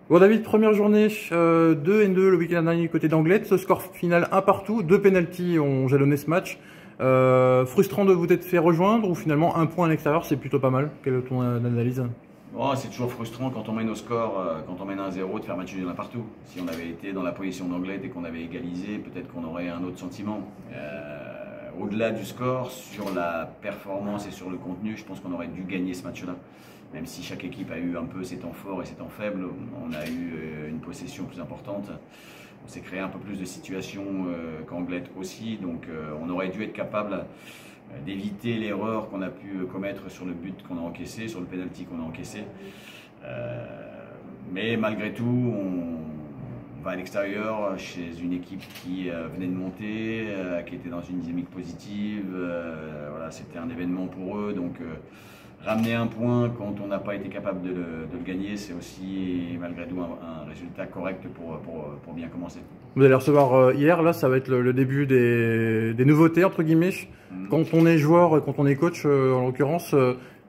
Bon David, première journée, 2-2 le week-end dernier côté d'Anglet. Ce score final un partout, 2 pénaltys ont jalonné ce match. Frustrant de vous être fait rejoindre ou finalement un point à l'extérieur, c'est plutôt pas mal. Quelle est ton analyse? Oh, c'est toujours frustrant quand on mène au score, quand on mène 1-0, de faire match nul un partout. Si on avait été dans la position d'Anglet et qu'on avait égalisé, peut-être qu'on aurait un autre sentiment. Au-delà du score, sur la performance et sur le contenu, je pense qu'on aurait dû gagner ce match-là. Même si chaque équipe a eu un peu ses temps forts et ses temps faibles, on a eu une possession plus importante. On s'est créé un peu plus de situations qu'Anglet aussi, donc on aurait dû être capable d'éviter l'erreur qu'on a pu commettre sur le but qu'on a encaissé, sur le penalty qu'on a encaissé. Mais malgré tout, on va à l'extérieur chez une équipe qui venait de monter, qui était dans une dynamique positive. Voilà, c'était un événement pour eux. Donc ramener un point quand on n'a pas été capable de le gagner, c'est aussi malgré tout un résultat correct pour bien commencer. Vous allez recevoir hier, là ça va être le début des nouveautés entre guillemets. Quand on est joueur, quand on est coach en l'occurrence,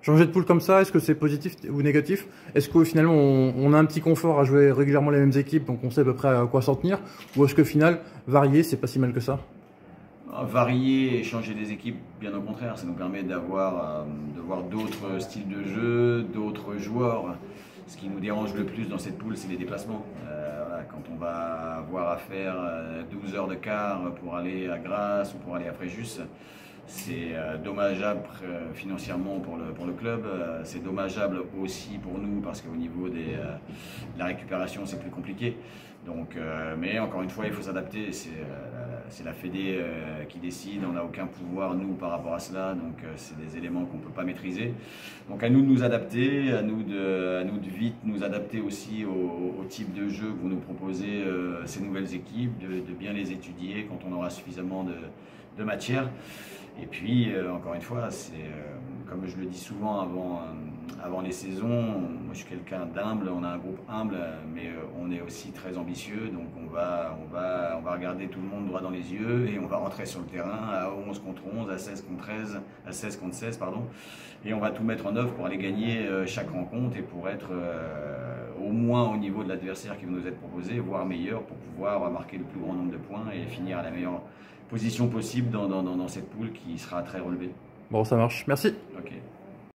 changer de poule comme ça, est-ce que c'est positif ou négatif? Est-ce qu'au final on a un petit confort à jouer régulièrement les mêmes équipes, donc on sait à peu près à quoi s'en tenir? Ou est-ce que au final, varier, c'est pas si mal que ça? Varier et changer des équipes, bien au contraire, ça nous permet de voir d'autres styles de jeu, d'autres joueurs. Ce qui nous dérange le plus dans cette poule, c'est les déplacements. Voilà, quand on va avoir à faire 12 heures de car pour aller à Grasse ou pour aller à Fréjus, c'est dommageable financièrement pour le club, c'est dommageable aussi pour nous parce qu'au niveau de la récupération c'est plus compliqué. Donc, mais encore une fois il faut s'adapter, c'est la Fédé qui décide, on n'a aucun pouvoir nous par rapport à cela, donc c'est des éléments qu'on ne peut pas maîtriser. Donc à nous de nous adapter, à nous de vite nous adapter aussi au type de jeu que vont nous proposer ces nouvelles équipes, de bien les étudier quand on aura suffisamment de matière. Et puis, encore une fois, comme je le dis souvent avant les saisons, moi je suis quelqu'un d'humble, on a un groupe humble, mais on est aussi très ambitieux, donc on va regarder tout le monde droit dans les yeux et on va rentrer sur le terrain à 11 contre 11, à 16 contre 13, à 16 contre 16, pardon, et on va tout mettre en œuvre pour aller gagner chaque rencontre et pour être au moins au niveau de l'adversaire qui va nous être proposé, voire meilleur, pour pouvoir marquer le plus grand nombre de points et finir à la meilleure position possible dans cette poule qui sera très relevée. Bon, ça marche. Merci. Ok.